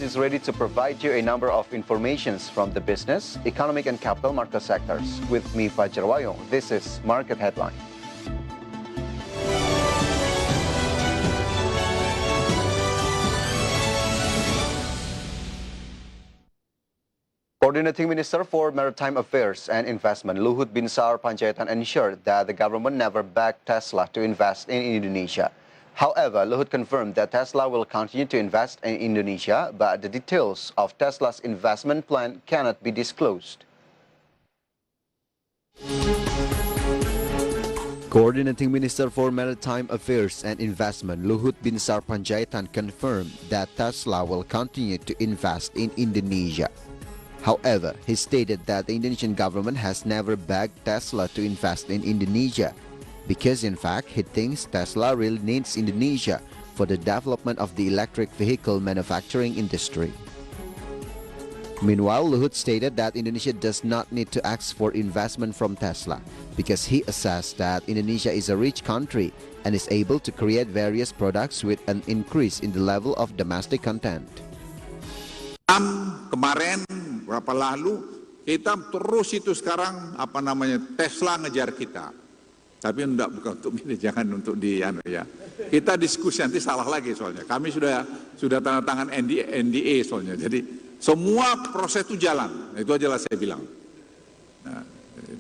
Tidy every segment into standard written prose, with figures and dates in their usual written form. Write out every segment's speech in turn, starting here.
Is ready to provide you a number of informations from the business, economic, and capital market sectors. With me, Fajar Wayong. This is Market Headline. Coordinating Minister for Maritime Affairs and Investment Luhut Binsar Panjaitan ensured that the government never backed Tesla to invest in Indonesia. However, Luhut confirmed that Tesla will continue to invest in Indonesia, but the details of Tesla's investment plan cannot be disclosed. Coordinating Minister for Maritime Affairs and Investment Luhut Binsar Panjaitan confirmed that Tesla will continue to invest in Indonesia. However, he stated that the Indonesian government has never begged Tesla to invest in Indonesia, because in fact he thinks Tesla really needs Indonesia for the development of the electric vehicle manufacturing industry. Meanwhile, Luhut stated that Indonesia does not need to ask for investment from Tesla because he assessed that Indonesia is a rich country and is able to create various products with an increase in the level of domestic content. Kemarin berapa lalu kita terus itu sekarang Tesla ngejar kita. Tapi bukan untuk ini, jangan untuk ya. Kita diskusi nanti salah lagi soalnya. Kami sudah tanda tangan NDA soalnya. Jadi semua proses itu jalan. Itu aja lah saya bilang. Nah,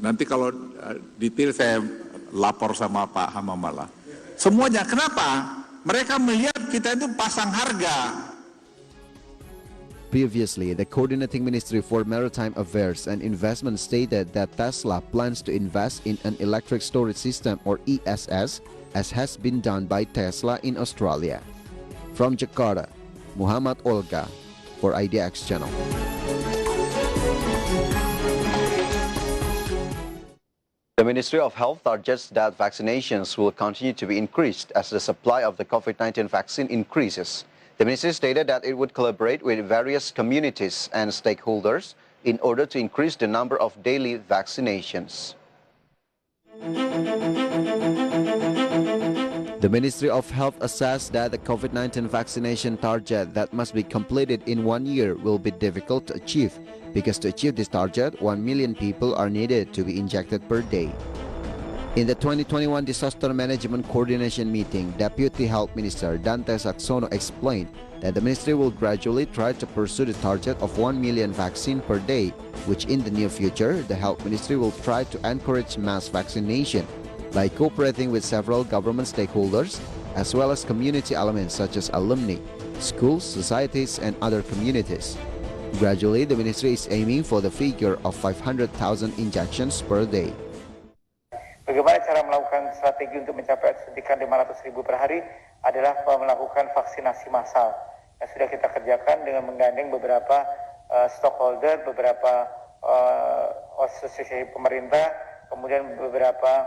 nanti kalau detail saya lapor sama Pak Hamamala. Semuanya kenapa? Mereka melihat kita itu pasang harga. Previously, the Coordinating Ministry for Maritime Affairs and Investment stated that Tesla plans to invest in an electric storage system or ESS, as has been done by Tesla in Australia. From Jakarta, Muhammad Olga for IDX Channel. The Ministry of Health targets that vaccinations will continue to be increased as the supply of the COVID-19 vaccine increases. The ministry stated that it would collaborate with various communities and stakeholders in order to increase the number of daily vaccinations. The Ministry of Health assessed that the COVID-19 vaccination target that must be completed in 1 year will be difficult to achieve because to achieve this target, 1 million people are needed to be injected per day. In the 2021 Disaster Management Coordination Meeting, Deputy Health Minister Dante Saxono explained that the ministry will gradually try to pursue the target of 1 million vaccine per day, which in the near future, the Health Ministry will try to encourage mass vaccination by cooperating with several government stakeholders, as well as community elements such as alumni, schools, societies, and other communities. Gradually, the ministry is aiming for the figure of 500,000 injections per day. Bagaimana cara melakukan strategi untuk mencapai suntikan 500.000 per hari adalah melakukan vaksinasi massal yang sudah kita kerjakan dengan menggandeng beberapa stakeholder, beberapa asosiasi pemerintah, kemudian beberapa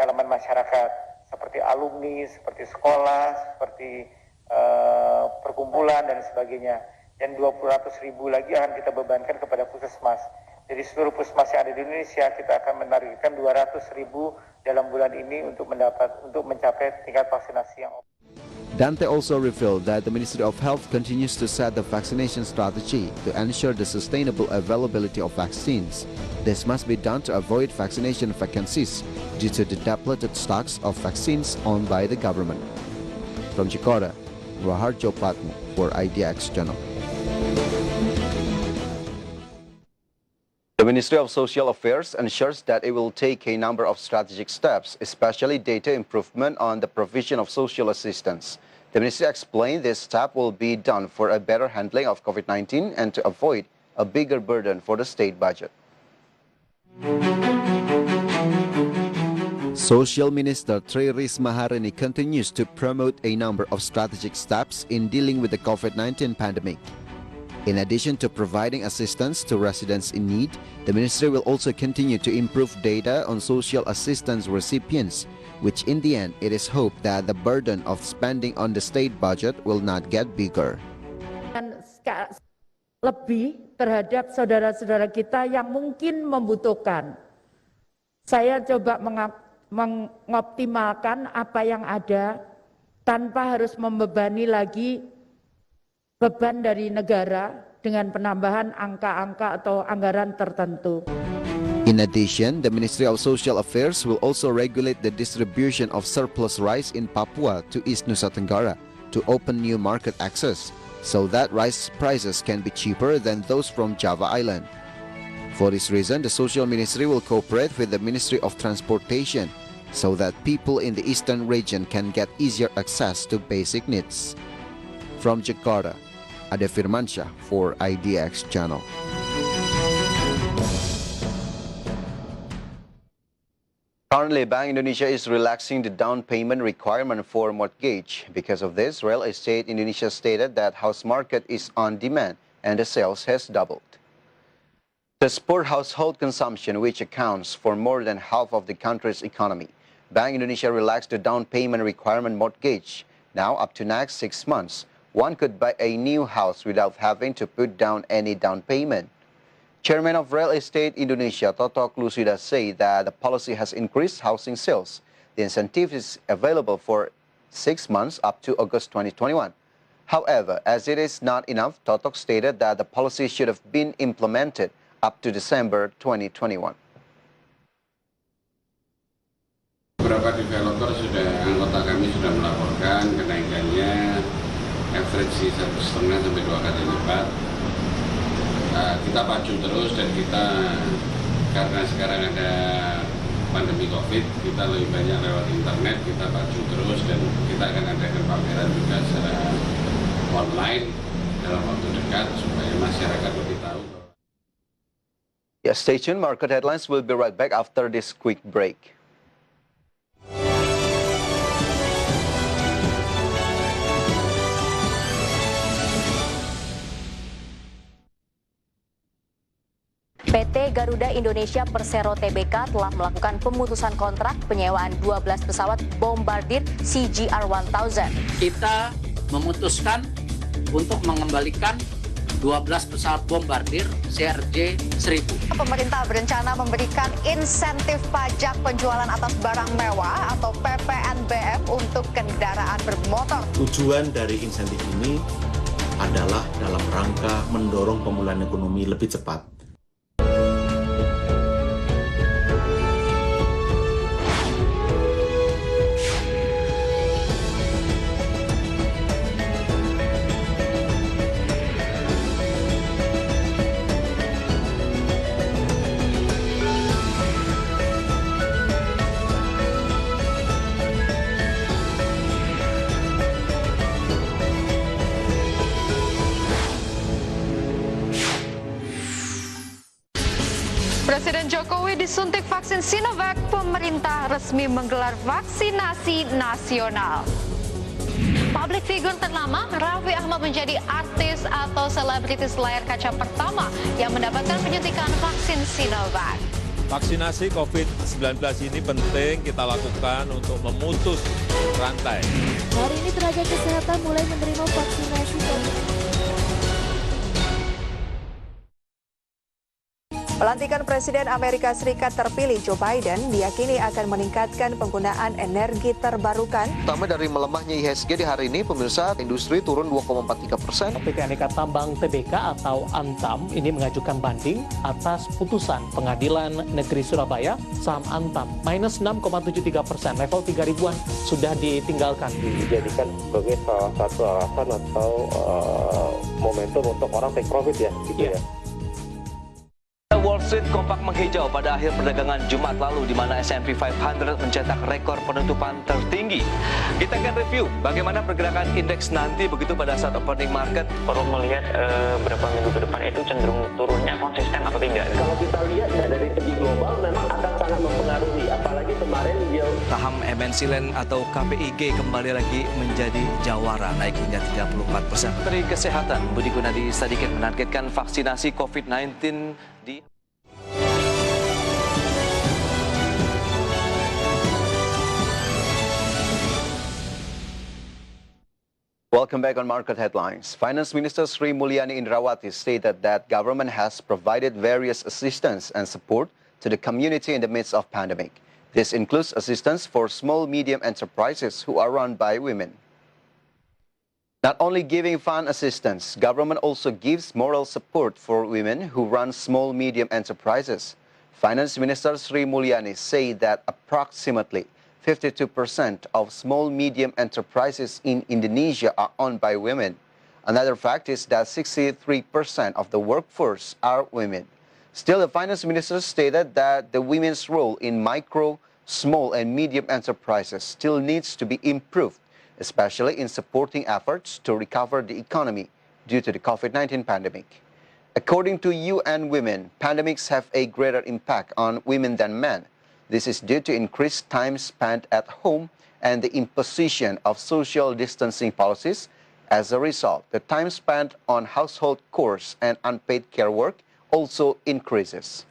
elemen masyarakat seperti alumni, seperti sekolah, seperti perkumpulan dan sebagainya. Dan 200.000 lagi akan kita bebankan kepada puskesmas. Jadi seluruh puskesmas yang ada di Indonesia kita akan menargetkan 200.000 dalam bulan ini untuk mencapai tingkat vaksinasi yang optimal. Dante also revealed that the Ministry of Health continues to set the vaccination strategy to ensure the sustainable availability of vaccines. This must be done to avoid vaccination vacancies due to the depleted stocks of vaccines owned by the government. From Jakarta, Raharjo Patmu for IDX Channel. The Ministry of Social Affairs ensures that it will take a number of strategic steps, especially data improvement on the provision of social assistance. The ministry explained this step will be done for a better handling of COVID-19 and to avoid a bigger burden for the state budget. Social Minister Tri Risma Harini continues to promote a number of strategic steps in dealing with the COVID-19 pandemic. In addition to providing assistance to residents in need, the ministry will also continue to improve data on social assistance recipients, which in the end, it is hoped that the burden of spending on the state budget will not get bigger. Lebih terhadap saudara-saudara kita yang mungkin membutuhkan. Saya coba mengoptimalkan apa yang ada tanpa harus membebani lagi beban dari negara dengan penambahan angka-angka atau anggaran tertentu. In addition, the Ministry of Social Affairs will also regulate the distribution of surplus rice in Papua to East Nusa Tenggara to open new market access, so that rice prices can be cheaper than those from Java Island. For this reason, the Social Ministry will cooperate with the Ministry of Transportation so that people in the eastern region can get easier access to basic needs. From Jakarta, Ade Firmansyah for IDX Channel. Currently, Bank Indonesia is relaxing the down payment requirement for mortgage. Because of this, Real Estate Indonesia stated that house market is on demand and the sales has doubled. To support household consumption, which accounts for more than half of the country's economy, Bank Indonesia relaxed the down payment requirement mortgage. Now, up to next 6 months, one could buy a new house without having to put down any down payment. Chairman of Real Estate Indonesia, Toto Klusida, said that the policy has increased housing sales. The incentive is available for 6 months up to August 2021. However, as it is not enough, Toto stated that the policy should have been implemented up to December 2021. Beberapa developer anggota kami sudah melaporkan kenaikannya average 1,5 sampai 2 kali lipat. Kita pacu terus dan kita karena sekarang ada pandemi COVID, kita lebih banyak lewat internet, kita pacu terus dan kita akan adakan pameran juga secara online dalam waktu dekat supaya masyarakat lebih tahu. Yes, stay tuned. Market headlines will be right back after this quick break. PT Garuda Indonesia Persero Tbk telah melakukan pemutusan kontrak penyewaan 12 pesawat bombardir CGR-1000. Kita memutuskan untuk mengembalikan 12 pesawat bombardir CRJ-1000. Pemerintah berencana memberikan insentif pajak penjualan atas barang mewah atau PPNBM untuk kendaraan bermotor. Tujuan dari insentif ini adalah dalam rangka mendorong pemulihan ekonomi lebih cepat. Presiden Jokowi disuntik vaksin Sinovac, pemerintah resmi menggelar vaksinasi nasional. Public figure ternama Raffi Ahmad menjadi artis atau selebritis layar kaca pertama yang mendapatkan penyuntikan vaksin Sinovac. Vaksinasi COVID-19 ini penting kita lakukan untuk memutus rantai. Hari ini tenaga kesehatan mulai menerima vaksinasi COVID. Pelantikan Presiden Amerika Serikat terpilih Joe Biden diyakini akan meningkatkan penggunaan energi terbarukan. Pertama dari melemahnya IHSG di hari ini, pemirsa, industri turun 2,43%. PT Aneka Tambang Tbk atau Antam ini mengajukan banding atas putusan Pengadilan Negeri Surabaya. Saham Antam minus 6,73%, level 3.000-an sudah ditinggalkan. Dijadikan sebagai salah satu alasan atau momentum untuk orang take profit ya, gitu ya. Wall Street kompak menghijau pada akhir perdagangan Jumat lalu, di mana S&P 500 mencetak rekor penutupan tertinggi. Kita akan review bagaimana pergerakan indeks nanti begitu pada saat opening market. Perlu melihat beberapa minggu ke depan itu cenderung turunnya konsisten atau tidak. Kalau kita lihat dari segi global memang akan sangat mempengaruhi, apalagi kemarin saham MNC Land atau KPIG kembali lagi menjadi jawara, naik hingga 34%. Menteri Kesehatan Budi Gunadi Sadikin menargetkan vaksinasi COVID-19 di Welcome back on Market Headlines. Finance Minister Sri Mulyani Indrawati stated that government has provided various assistance and support to the community in the midst of pandemic. This includes assistance for small medium enterprises who are run by women. Not only giving fund assistance, government also gives moral support for women who run small medium enterprises. Finance Minister Sri Mulyani said that approximately 52% of small medium enterprises in Indonesia are owned by women. Another fact is that 63% of the workforce are women. Still, the Finance Minister stated that the women's role in micro, small and medium enterprises still needs to be improved, especially in supporting efforts to recover the economy due to the COVID-19 pandemic. According to UN Women, pandemics have a greater impact on women than men. This is due to increased time spent at home and the imposition of social distancing policies. As a result, the time spent on household chores and unpaid care work also increases.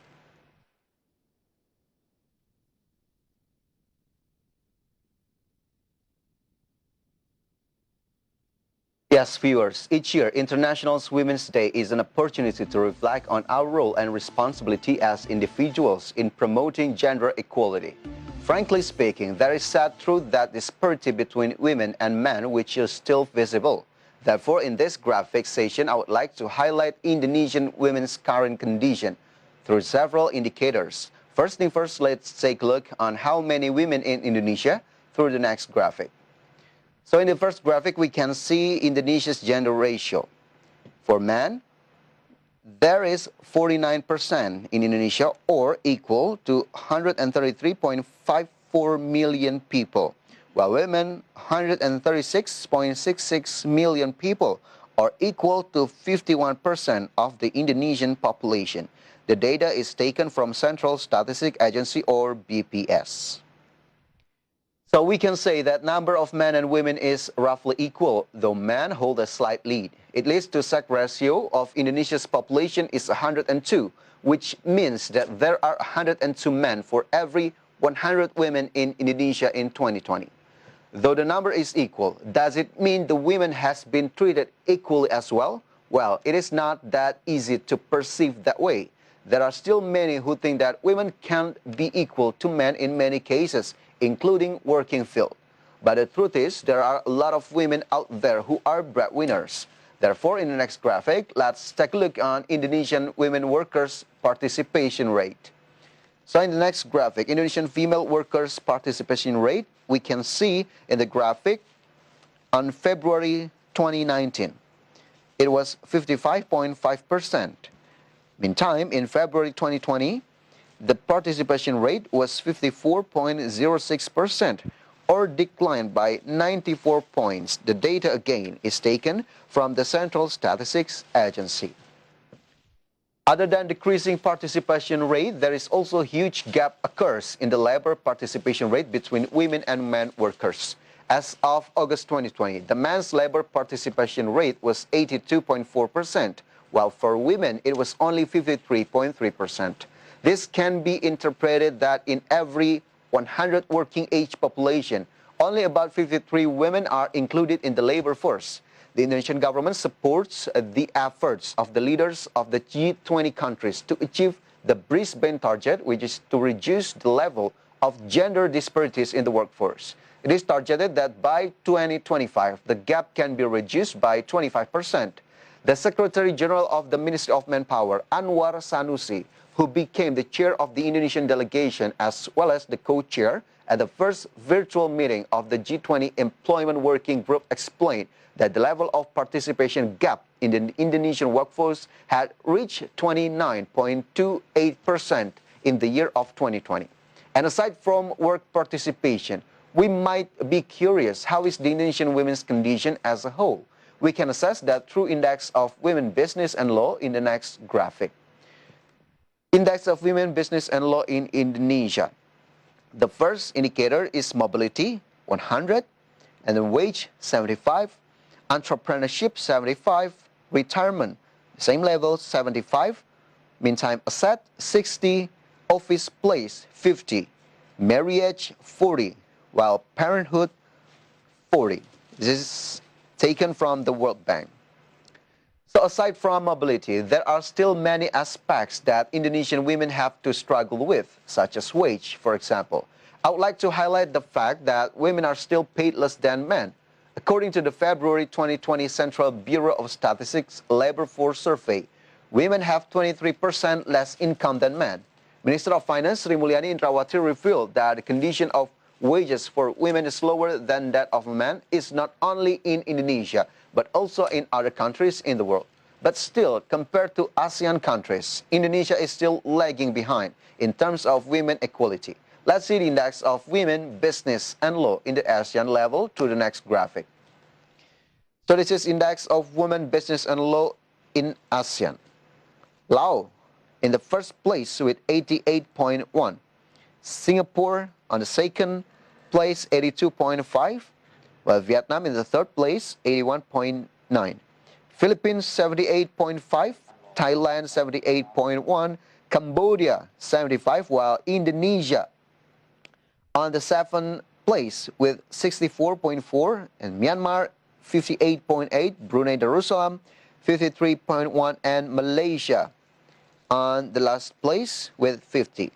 Yes, viewers, each year International Women's Day is an opportunity to reflect on our role and responsibility as individuals in promoting gender equality. Frankly speaking, there is sad truth that disparity between women and men which is still visible. Therefore, in this graphic session, I would like to highlight Indonesian women's current condition through several indicators. First thing first, let's take a look on how many women in Indonesia through the next graphic. So in the first graphic, we can see Indonesia's gender ratio. For men, there is 49% in Indonesia, or equal to 133.54 million people, while women, 136.66 million people, or equal to 51% of the Indonesian population. The data is taken from Central Statistic Agency, or BPS. So we can say that number of men and women is roughly equal, though men hold a slight lead. It leads to sex ratio of Indonesia's population is 102, which means that there are 102 men for every 100 women in Indonesia in 2020. Though the number is equal, does it mean the women has been treated equally as well? Well, it is not that easy to perceive that way. There are still many who think that women can't be equal to men in many cases, including working field. But the truth is, there are a lot of women out there who are breadwinners. Therefore, in the next graphic, let's take a look on Indonesian women workers' participation rate. So in the next graphic, Indonesian female workers' participation rate, we can see in the graphic on February 2019, it was 55.5%. Meantime, in February 2020, the participation rate was 54.06%, or declined by 94 points. The data again is taken from the Central Statistics Agency. Other than decreasing participation rate, there is also a huge gap occurs in the labor participation rate between women and men workers. As of August 2020, the men's labor participation rate was 82.4%, while for women it was only 53.3%. This can be interpreted that in every 100 working age population, only about 53 women are included in the labor force. The Indonesian government supports the efforts of the leaders of the G20 countries to achieve the Brisbane target, which is to reduce the level of gender disparities in the workforce. It is targeted that by 2025, the gap can be reduced by 25%. The Secretary General of the Ministry of Manpower, Anwar Sanusi, who became the chair of the Indonesian delegation as well as the co-chair at the first virtual meeting of the G20 Employment Working Group, explained that the level of participation gap in the Indonesian workforce had reached 29.28% in the year of 2020. And aside from work participation, we might be curious, how is the Indonesian women's condition as a whole? We can assess that through Index of Women Business and Law in the next graphic. Index of Women Business and Law in Indonesia. The first indicator is mobility, 100, and then wage, 75, entrepreneurship, 75, retirement, same level, 75, meantime asset, 60, office place, 50, marriage, 40, while parenthood, 40. This is taken from the World Bank. So aside from mobility, there are still many aspects that Indonesian women have to struggle with, such as wage, for example. I would like to highlight the fact that women are still paid less than men. According to the February 2020 Central Bureau of Statistics Labor Force Survey, women have 23% less income than men. Minister of Finance Sri Mulyani Indrawati revealed that the condition of wages for women is lower than that of men is not only in Indonesia, but also in other countries in the world. But still, compared to ASEAN countries, Indonesia is still lagging behind in terms of women equality. Let's see the index of women, business, and law in the ASEAN level to the next graphic. So this is index of women, business, and law in ASEAN. Laos in the first place with 88.1. Singapore on the second place, 82.5. While Vietnam in the third place, 81.9. Philippines, 78.5. Thailand, 78.1. Cambodia, 75. While Indonesia on the seventh place with 64.4. And Myanmar, 58.8. Brunei Darussalam, 53.1. And Malaysia on the last place with 50.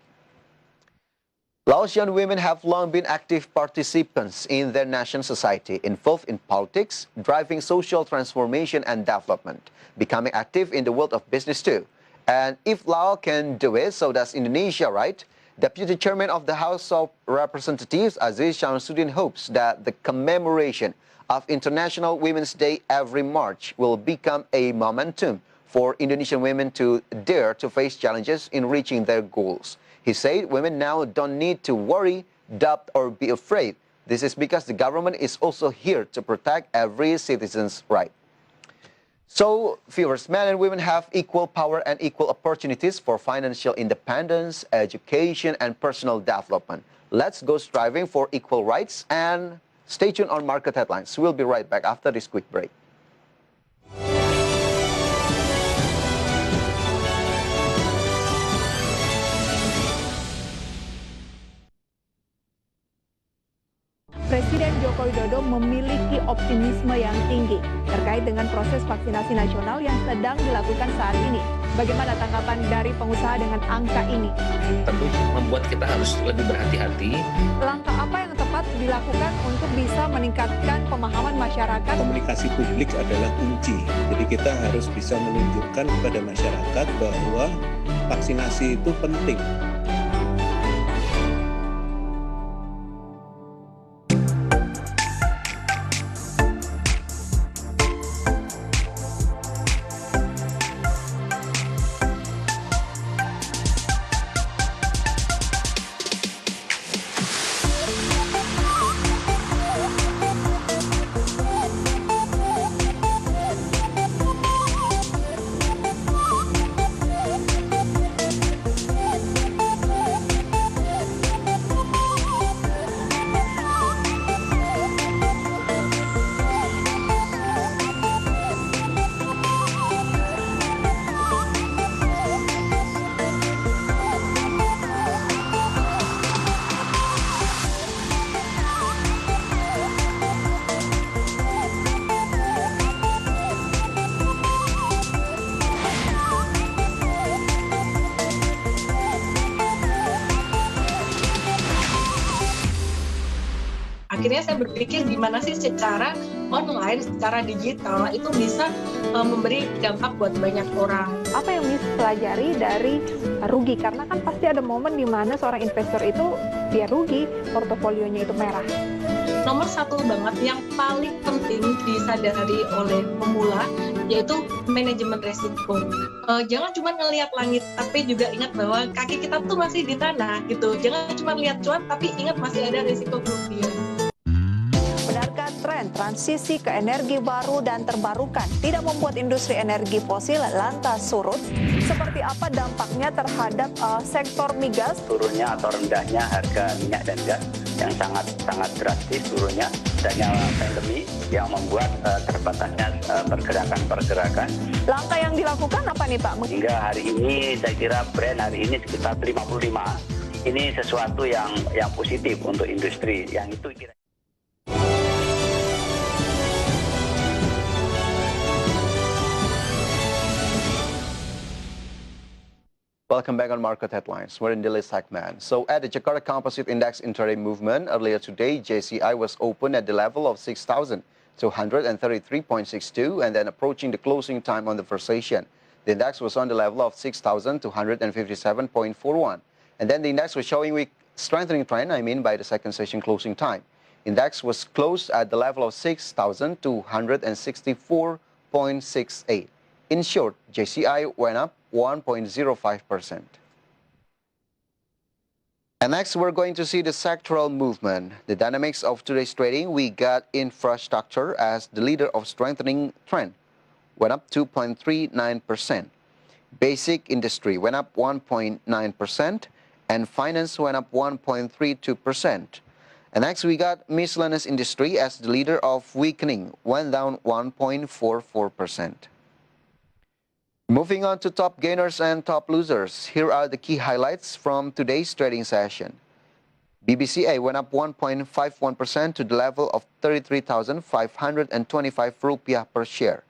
Laotian women have long been active participants in their national society, involved in politics, driving social transformation and development, becoming active in the world of business too. And if Laos can do it, so does Indonesia, right? Deputy Chairman of the House of Representatives, Aziz Syamsuddin, hopes that the commemoration of International Women's Day every March will become a momentum for Indonesian women to dare to face challenges in reaching their goals. He said women now don't need to worry, doubt, or be afraid. This is because the government is also here to protect every citizen's right. So, viewers, men and women have equal power and equal opportunities for financial independence, education, and personal development. Let's go striving for equal rights and stay tuned on Market Headlines. We'll be right back after this quick break. Presiden Joko Widodo memiliki optimisme yang tinggi terkait dengan proses vaksinasi nasional yang sedang dilakukan saat ini. Bagaimana tanggapan dari pengusaha dengan angka ini? Tentu membuat kita harus lebih berhati-hati. Langkah apa yang tepat dilakukan untuk bisa meningkatkan pemahaman masyarakat? Komunikasi publik adalah kunci. Jadi kita harus bisa menunjukkan kepada masyarakat bahwa vaksinasi itu penting. Akhirnya saya berpikir gimana sih secara online, secara digital itu bisa memberi dampak buat banyak orang. Apa yang Miss pelajari dari rugi? Karena kan pasti ada momen di mana seorang investor itu dia rugi, portofolionya itu merah. Nomor satu banget yang paling penting disadari oleh pemula yaitu manajemen resiko. Jangan cuma ngelihat langit, tapi juga ingat bahwa kaki kita tuh masih di tanah gitu. Jangan cuma lihat cuan, tapi ingat masih ada resiko kerugian. Benarkah tren transisi ke energi baru dan terbarukan tidak membuat industri energi fosil lantas surut? Seperti apa dampaknya terhadap sektor migas? Turunnya atau rendahnya harga minyak dan gas yang sangat drastis turunnya, adanya pandemi yang membuat terbatasnya pergerakan. Langkah yang dilakukan apa nih Pak? Hingga hari ini saya kira Brent hari ini sekitar 55. Ini sesuatu yang positif untuk industri yang itu kira. Welcome back on Market Headlines. We're in the daily segment. So at the Jakarta Composite Index Intraday Movement earlier today, JCI was open at the level of 6,200 to 133.62, and then approaching the closing time on the first session. The index was on the level of 6,257.41. And then the index was showing weak strengthening trend, by the second session closing time. Index was closed at the level of 6,264.68. In short, JCI went up 1.05%. And next, we're going to see the sectoral movement. The dynamics of today's trading, we got infrastructure as the leader of strengthening trend, went up 2.39%. Basic industry went up 1.9%, and finance went up 1.32%. And next, we got miscellaneous industry as the leader of weakening, went down 1.44%. Moving on to top gainers and top losers, here are the key highlights from today's trading session. BBCA went up 1.51% to the level of 33,525 rupiah per share.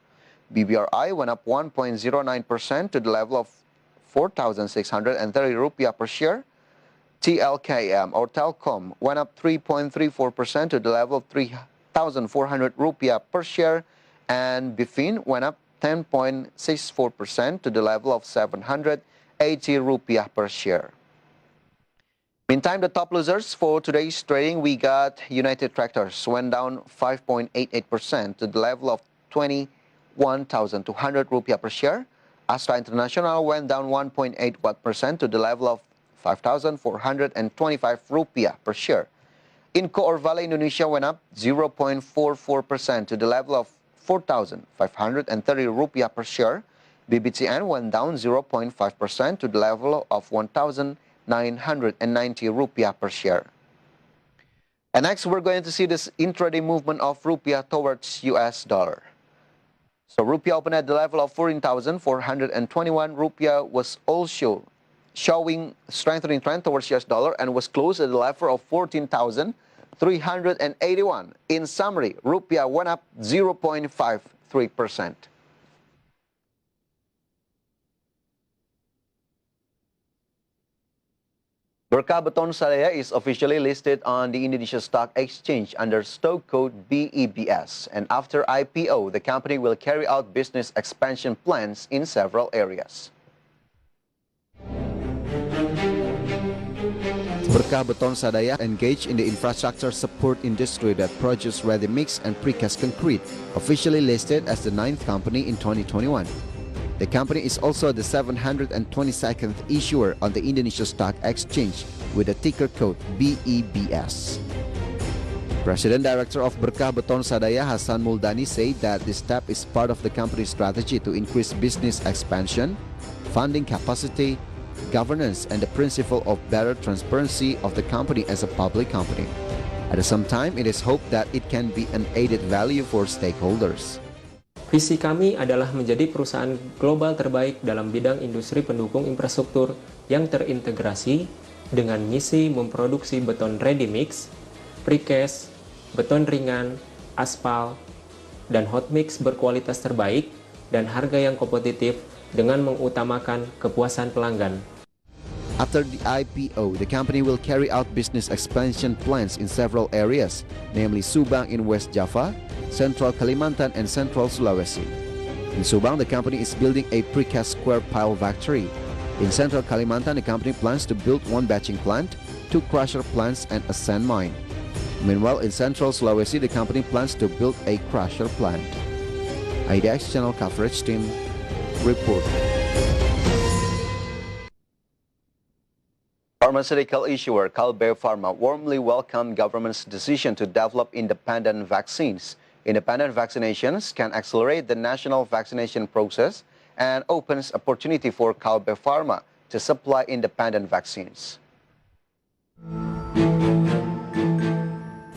BBRI went up 1.09% to the level of 4,630 rupiah per share. TLKM or Telkom went up 3.34% to the level of 3,400 rupiah per share, and BFIN went up 10.64% to the level of 780 rupiah per share. Meantime, the top losers for today's trading, we got United Tractors went down 5.88% to the level of 21,200 rupiah per share. Astra International went down 1.81% to the level of 5,425 rupiah per share. Inco or Vale Indonesia went up 0.44% to the level of 4,530 rupiah per share. BBTN went down 0.5% to the level of 1,990 rupiah per share. And next, we're going to see this intraday movement of rupiah towards US dollar. So rupiah opened at the level of 14,421. Rupiah was also showing strengthening trend towards US dollar and was closed at the level of 14,381. In summary, rupiah went up 0.53%. Bursa Beton Sadaya is officially listed on the Indonesia Stock Exchange under stock code BEBS, and after IPO, the company will carry out business expansion plans in several areas. Bursa Beton Sadaya engaged in the infrastructure support industry that produces ready-mix and precast concrete, officially listed as the 9th company in 2021. The company is also the 722nd issuer on the Indonesia Stock Exchange with the ticker code BEBS. President Director of Bursa Beton Sadaya Hasan Muldani said that this step is part of the company's strategy to increase business expansion, funding capacity, governance, and the principle of better transparency of the company as a public company. At the same time, it is hoped that it can be an added value for stakeholders. Visi kami adalah menjadi perusahaan global terbaik dalam bidang industri pendukung infrastruktur yang terintegrasi dengan misi memproduksi beton ready mix, precast, beton ringan, aspal, dan hot mix berkualitas terbaik dan harga yang kompetitif dengan mengutamakan kepuasan pelanggan. After the IPO, the company will carry out business expansion plans in several areas, namely Subang in West Java, Central Kalimantan, and Central Sulawesi. In Subang, the company is building a precast square pile factory. In Central Kalimantan, the company plans to build 1 batching plant, 2 crusher plants, and a sand mine. Meanwhile, in Central Sulawesi, the company plans to build a crusher plant. IDX Channel coverage team report. Pharmaceutical issuer Kalbe Pharma warmly welcomed government's decision to develop independent vaccines. Independent vaccinations can accelerate the national vaccination process and opens opportunity for Kalbe Pharma to supply independent vaccines.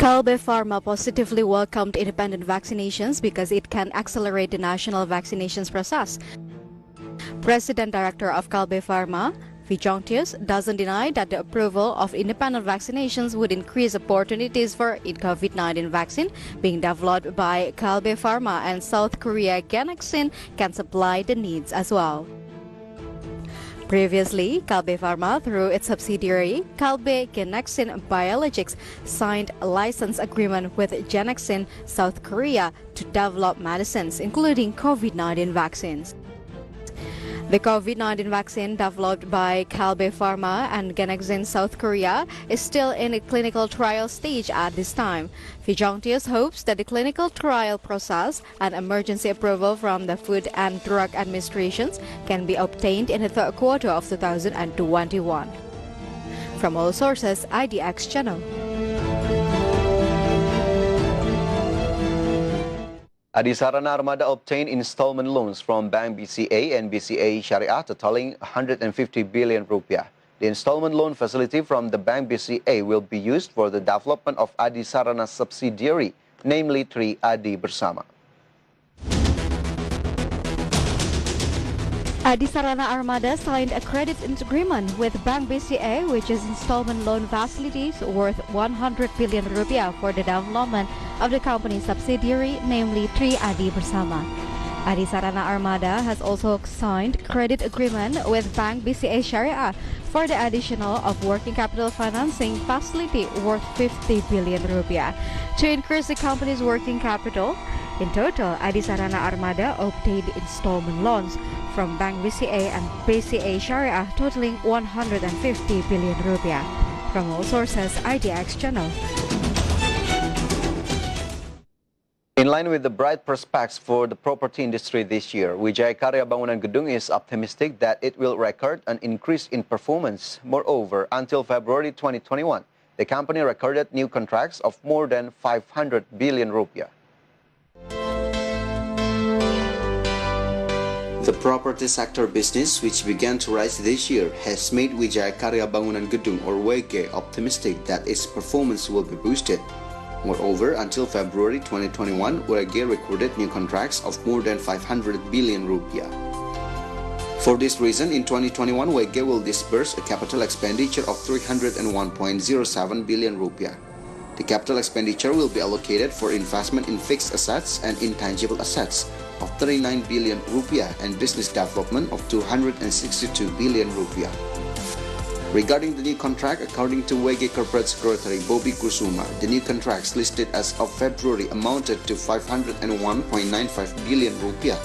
Kalbe Pharma positively welcomed independent vaccinations because it can accelerate the national vaccinations process. President Director of Kalbe Pharma, Vijontius, doesn't deny that the approval of independent vaccinations would increase opportunities for COVID-19 vaccine being developed by Kalbe Pharma, and South Korea Ganaxin can supply the needs as well. Previously, Kalbe Pharma, through its subsidiary, Kalbe Genexin Biologics, signed a license agreement with Genexin South Korea to develop medicines, including COVID-19 vaccines. The COVID-19 vaccine developed by Kalbe Pharma and Genexin South Korea is still in a clinical trial stage at this time. Vijongtius hopes that the clinical trial process and emergency approval from the Food and Drug Administrations can be obtained in the third quarter of 2021. From all sources, IDX Channel. Adisarana Armada obtained installment loans from Bank BCA and BCA Syariah totaling 150 billion rupiah. The installment loan facility from the Bank BCA will be used for the development of Adisarana subsidiary, namely 3 Adi Bersama. Adisarana Armada signed a credit agreement with Bank BCA, which is installment loan facilities worth 100 billion rupiah for the development of the company's subsidiary, namely 3 Adi Bersama. Adisarana Armada has also signed credit agreement with Bank BCA Syariah for the additional of working capital financing facility worth 50 billion rupiah to increase the company's working capital. In total, Adisarana Armada obtained installment loans from Bank BCA and BCA Syariah totaling 150 billion rupiah. From all sources, IDX Channel. In line with the bright prospects for the property industry this year, Wijaya Karya Bangunan Gedung is optimistic that it will record an increase in performance. Moreover, until February 2021, the company recorded new contracts of more than 500 billion rupiah. The property sector business, which began to rise this year, has made Wijaya Karya Bangunan Gedung or WG optimistic that its performance will be boosted. Moreover, until February 2021, WG recorded new contracts of more than 500 billion rupiah. For this reason, in 2021, WG will disburse a capital expenditure of 301.07 billion rupiah. The capital expenditure will be allocated for investment in fixed assets and intangible assets of 39 billion rupiah and business development of 262 billion rupiah. Regarding the new contract, according to WG Corporate Secretary Bobby Kusuma, the new contracts listed as of February amounted to 501.95 billion rupiah.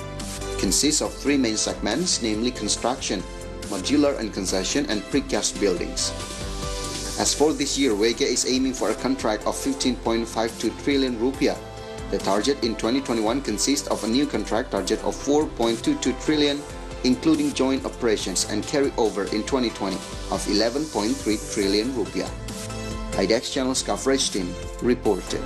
Consists of 3 main segments, namely construction, modular and concession, and precast buildings. As for this year, WG is aiming for a contract of 15.52 trillion rupiah. The target in 2021 consists of a new contract target of 4.22 trillion, including joint operations and carryover in 2020 of 11.3 trillion rupiah. IDX Channel's coverage team reported.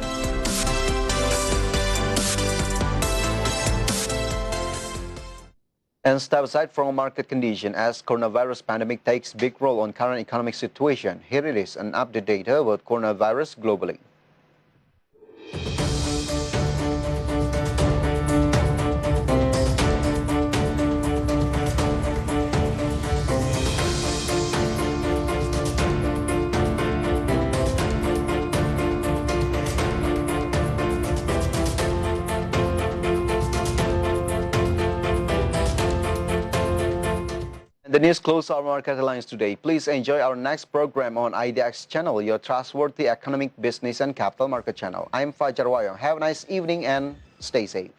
And step aside from market condition as coronavirus pandemic takes big role on current economic situation. Here it is an update data about coronavirus globally. The news closes our market headlines today. Please enjoy our next program on IDX Channel, your trustworthy economic, business, and capital market channel. I'm Fajar Wayong. Have a nice evening and stay safe.